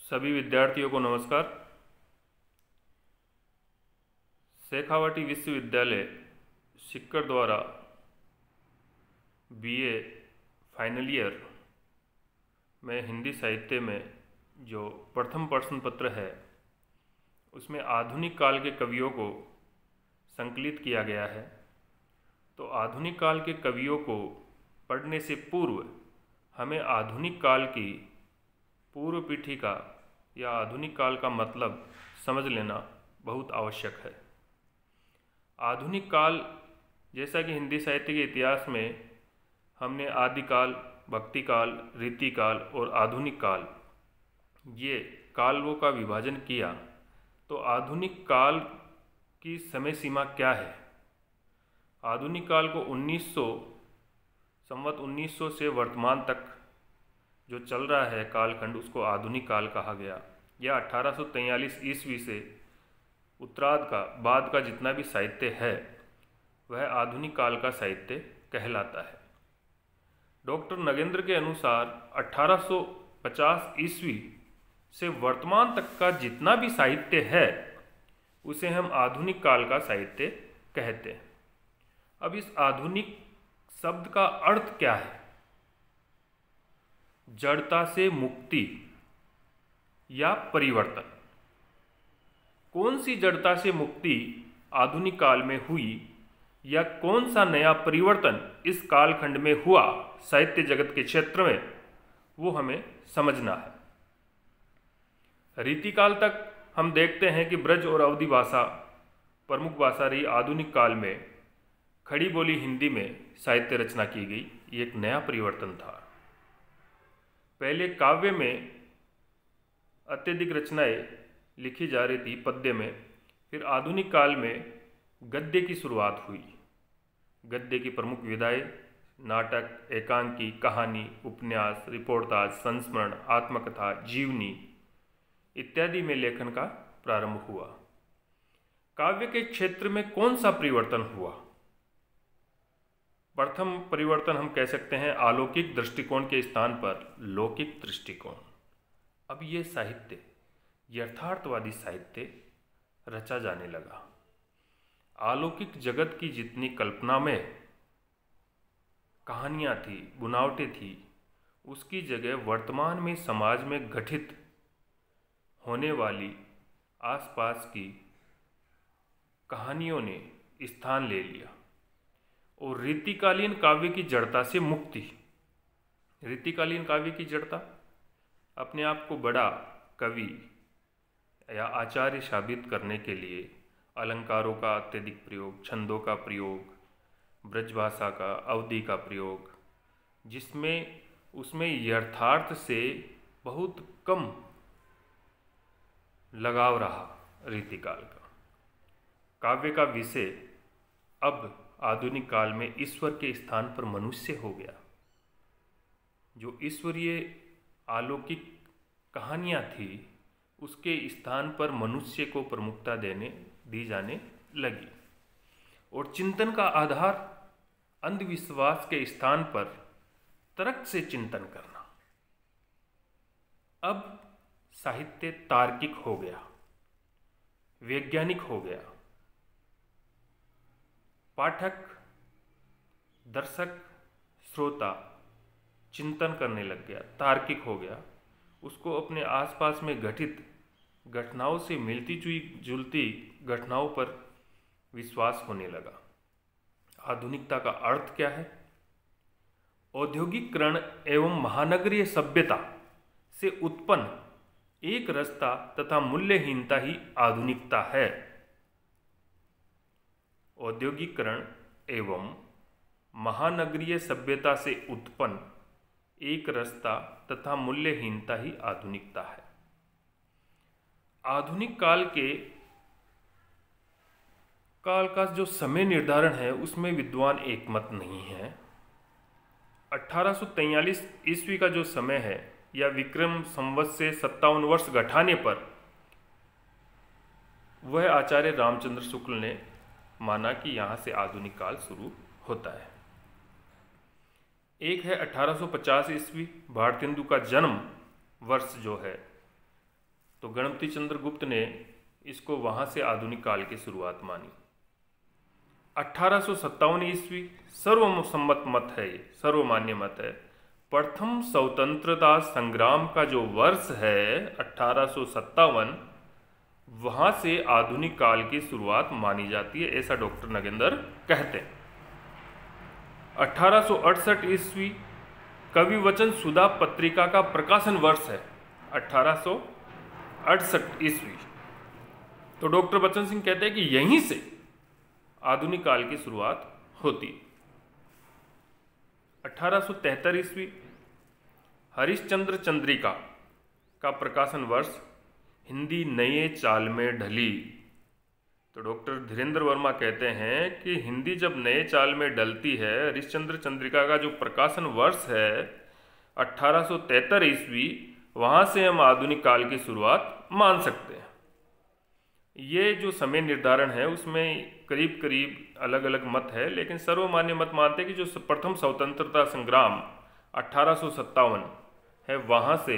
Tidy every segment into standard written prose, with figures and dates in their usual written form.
सभी विद्यार्थियों को नमस्कार। शेखावाटी विश्वविद्यालय सिक्कर द्वारा बीए फाइनल ईयर में हिंदी साहित्य में जो प्रथम प्रश्न पत्र है उसमें आधुनिक काल के कवियों को संकलित किया गया है। तो आधुनिक काल के कवियों को पढ़ने से पूर्व हमें आधुनिक काल की पूर्व पीठिका या आधुनिक काल का मतलब समझ लेना बहुत आवश्यक है। आधुनिक काल, जैसा कि हिंदी साहित्य के इतिहास में हमने आदिकाल, भक्ति काल, रीति काल और आधुनिक काल, ये कालों का विभाजन किया, तो आधुनिक काल की समय सीमा क्या है? आधुनिक काल को 1900 से वर्तमान तक जो चल रहा है कालखंड, उसको आधुनिक काल कहा गया। या 1843 ईस्वी से उत्तरार्ध का बाद का जितना भी साहित्य है वह आधुनिक काल का साहित्य कहलाता है। डॉक्टर नगेंद्र के अनुसार 1850 ईस्वी से वर्तमान तक का जितना भी साहित्य है उसे हम आधुनिक काल का साहित्य कहते हैं। अब इस आधुनिक शब्द का अर्थ क्या है? जड़ता से मुक्ति या परिवर्तन। कौन सी जड़ता से मुक्ति आधुनिक काल में हुई या कौन सा नया परिवर्तन इस कालखंड में हुआ साहित्य जगत के क्षेत्र में, वो हमें समझना है। रीतिकाल तक हम देखते हैं कि ब्रज और अवधी भाषा प्रमुख भाषा रही। आधुनिक काल में खड़ी बोली हिंदी में साहित्य रचना की गई, ये एक नया परिवर्तन था। पहले काव्य में अत्यधिक रचनाएं लिखी जा रही थी पद्य में, फिर आधुनिक काल में गद्य की शुरुआत हुई। गद्य की प्रमुख विधाएं नाटक, एकांकी, कहानी, उपन्यास, रिपोर्टाज, संस्मरण, आत्मकथा, जीवनी इत्यादि में लेखन का प्रारंभ हुआ। काव्य के क्षेत्र में कौन सा परिवर्तन हुआ? प्रथम परिवर्तन हम कह सकते हैं अलौकिक दृष्टिकोण के स्थान पर लौकिक दृष्टिकोण। अब ये साहित्य, यथार्थवादी साहित्य रचा जाने लगा। अलौकिक जगत की जितनी कल्पना में कहानियाँ थी, बुनावटें थी, उसकी जगह वर्तमान में समाज में घटित होने वाली आसपास की कहानियों ने स्थान ले लिया। और रीतिकालीन काव्य की जड़ता से मुक्ति। रीतिकालीन काव्य की जड़ता अपने आप को बड़ा कवि या आचार्य साबित करने के लिए अलंकारों का अत्यधिक प्रयोग, छंदों का प्रयोग, ब्रजभाषा का, अवधि का प्रयोग, जिसमें उसमें यथार्थ से बहुत कम लगाव रहा रीतिकाल का। काव्य का विषय अब आधुनिक काल में ईश्वर के स्थान पर मनुष्य हो गया। जो ईश्वरीय अलौकिक कहानियाँ थी उसके स्थान पर मनुष्य को प्रमुखता दी जाने लगी। और चिंतन का आधार अंधविश्वास के स्थान पर तर्क से चिंतन करना। अब साहित्य तार्किक हो गया, वैज्ञानिक हो गया। पाठक, दर्शक, श्रोता चिंतन करने लग गया, तार्किक हो गया। उसको अपने आसपास में घटित घटनाओं से मिलती जुलती घटनाओं पर विश्वास होने लगा। आधुनिकता का अर्थ क्या है? औद्योगिकरण एवं महानगरीय सभ्यता से उत्पन्न एक रसता तथा मूल्यहीनता ही आधुनिकता है। औद्योगिकरण एवं महानगरीय सभ्यता से उत्पन्न एक रसता तथा मूल्यहीनता ही आधुनिकता है। आधुनिक काल का जो समय निर्धारण है उसमें विद्वान एकमत नहीं है। 1843 ईस्वी का जो समय है या विक्रम संवत से 57 वर्ष घटाने पर वह आचार्य रामचंद्र शुक्ल ने माना कि यहाँ से आधुनिक काल शुरू होता है। एक है 1850 ईस्वी, भारतेंदु का जन्म वर्ष जो है तो गणपति चंद्र गुप्त ने इसको वहाँ से आधुनिक काल की शुरुआत मानी। 1857 ईस्वी सर्वसम्मत मत है, ये सर्वमान्य मत है। प्रथम स्वतंत्रता संग्राम का जो वर्ष है 1857, वहाँ से आधुनिक काल की शुरुआत मानी जाती है, ऐसा डॉक्टर नगेंद्र कहते हैं। 1868 ईस्वी कवि वचन सुधा पत्रिका का प्रकाशन वर्ष है 1868 ईस्वी। तो डॉक्टर बच्चन सिंह कहते हैं कि यहीं से आधुनिक काल की शुरुआत होती। 1873 ईस्वी हरिश्चंद्र चंद्रिका का प्रकाशन वर्ष, हिंदी नए चाल में ढली। तो डॉक्टर धीरेन्द्र वर्मा कहते हैं कि हिंदी जब नए चाल में डलती है, हरिश्चंद्र चंद्रिका का जो प्रकाशन वर्ष है 1873 ईस्वी, वहाँ से हम आधुनिक काल की शुरुआत मान सकते हैं। ये जो समय निर्धारण है उसमें करीब करीब अलग अलग मत है, लेकिन सर्वमान्य मत मानते हैं कि जो प्रथम स्वतंत्रता संग्राम 1857 है, वहाँ से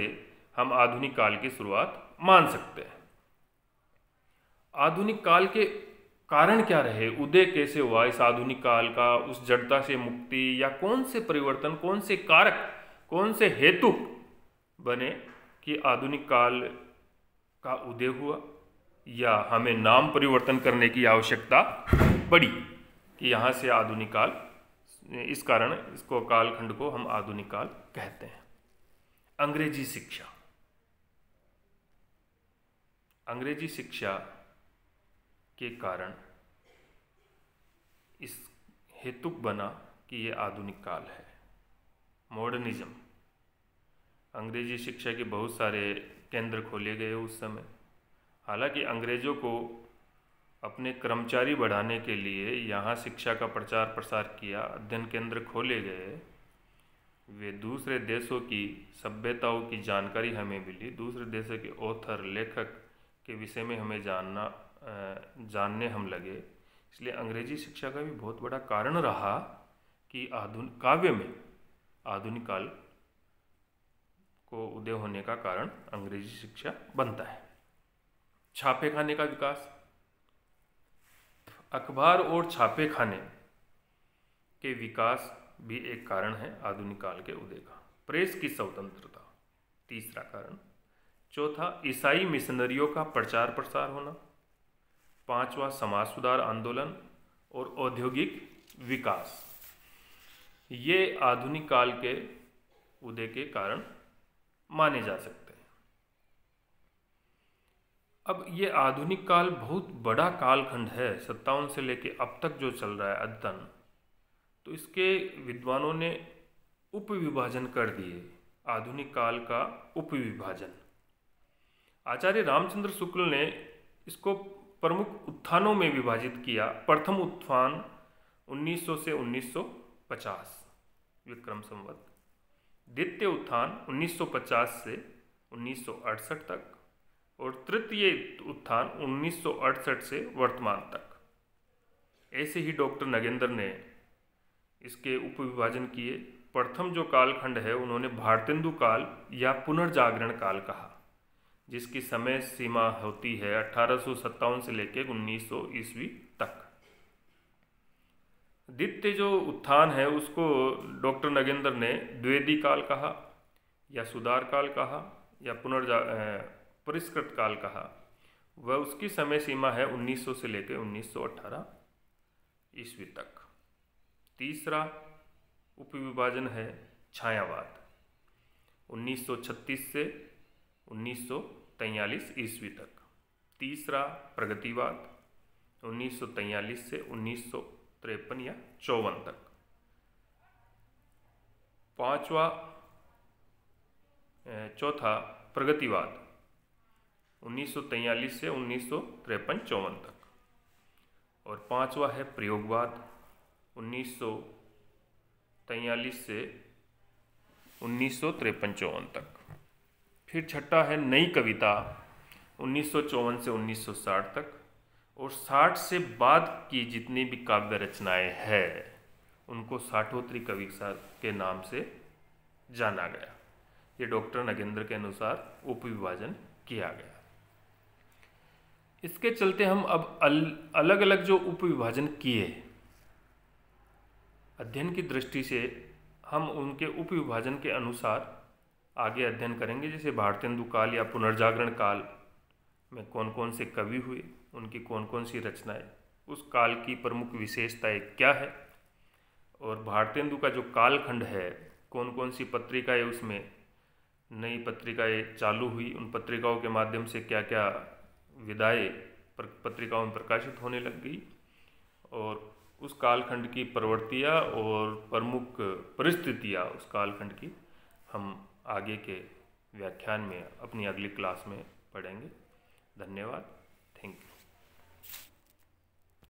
हम आधुनिक काल की शुरुआत मान सकते हैं। आधुनिक काल के कारण क्या रहे, उदय कैसे हुआ इस आधुनिक काल का, उस जड़ता से मुक्ति, या कौन से परिवर्तन, कौन से कारक, कौन से हेतु बने कि आधुनिक काल का उदय हुआ, या हमें नाम परिवर्तन करने की आवश्यकता पड़ी कि यहाँ से आधुनिक काल, इस कारण इसको कालखंड को हम आधुनिक काल कहते हैं। अंग्रेजी शिक्षा, अंग्रेजी शिक्षा के कारण इस हेतुक बना कि ये आधुनिक काल है। मॉडर्निज्म, अंग्रेजी शिक्षा के बहुत सारे केंद्र खोले गए उस समय। हालांकि अंग्रेज़ों को अपने कर्मचारी बढ़ाने के लिए यहाँ शिक्षा का प्रचार प्रसार किया, अध्ययन केंद्र खोले गए, वे दूसरे देशों की सभ्यताओं की जानकारी हमें मिली, दूसरे देशों के ऑथर, लेखक के विषय में हमें जानने हम लगे। इसलिए अंग्रेजी शिक्षा का भी बहुत बड़ा कारण रहा कि आधुनिक काव्य में आधुनिक काल को उदय होने का कारण अंग्रेजी शिक्षा बनता है। छापे खाने का विकास, अखबार और छापे खाने के विकास भी एक कारण है आधुनिक काल के उदय का। प्रेस की स्वतंत्रता तीसरा कारण। चौथा, ईसाई मिशनरियों का प्रचार प्रसार होना। पांचवा, समाज सुधार आंदोलन और औद्योगिक विकास। ये आधुनिक काल के उदय के कारण माने जा सकते हैं। अब ये आधुनिक काल बहुत बड़ा कालखंड है, 57 से लेके अब तक जो चल रहा है अध्ययन, तो इसके विद्वानों ने उपविभाजन कर दिए, आधुनिक काल का उपविभाजन। आचार्य रामचंद्र शुक्ल ने इसको प्रमुख उत्थानों में विभाजित किया। प्रथम उत्थान 1900 से 1950 विक्रम संवत, द्वितीय उत्थान 1950 से 1968 तक, और तृतीय उत्थान 1968 से वर्तमान तक। ऐसे ही डॉक्टर नगेंद्र ने इसके उपविभाजन किए। प्रथम जो कालखंड है उन्होंने भारतेंदु काल या पुनर्जागरण काल कहा, जिसकी समय सीमा होती है 1857 से लेकर 1900 ईस्वी तक। द्वितीय जो उत्थान है उसको डॉक्टर नगेंद्र ने द्विवेदी काल कहा, या सुधार काल कहा, या परिष्कृत काल कहा। वह उसकी समय सीमा है 1900 से लेकर 1918 ईस्वी तक। तीसरा उपविभाजन है छायावाद, 1936 से 1943 ईस्वी तक। तीसरा प्रगतिवाद, 1943 से 1953 या 54 तक। चौथा प्रगतिवाद, 1943 से 1953-54 तक। और पांचवा है प्रयोगवाद, 1943 से 1953-54 तक। फिर छठा है नई कविता, 1954 से 1960 तक। और 60 से बाद की जितनी भी काव्य रचनाएं हैं उनको साठोत्तरी कविता के नाम से जाना गया। ये डॉक्टर नगेंद्र के अनुसार उपविभाजन किया गया। इसके चलते हम अब अलग अलग जो उपविभाजन किए अध्ययन की दृष्टि से, हम उनके उपविभाजन के अनुसार आगे अध्ययन करेंगे। जैसे भारतेंदु काल या पुनर्जागरण काल में कौन कौन से कवि हुए, उनकी कौन कौन सी रचनाएं, उस काल की प्रमुख विशेषताएं क्या है, और भारतेंदु का जो कालखंड है, कौन कौन सी पत्रिकाएं उसमें नई पत्रिकाएं चालू हुई, उन पत्रिकाओं के माध्यम से क्या क्या विधाएं पत्रिकाओं में प्रकाशित होने लग गई, और उस कालखंड की प्रवृत्तियाँ और प्रमुख परिस्थितियाँ उस कालखंड की हम आगे के व्याख्यान में अपनी अगली क्लास में पढ़ेंगे। धन्यवाद। Thank you.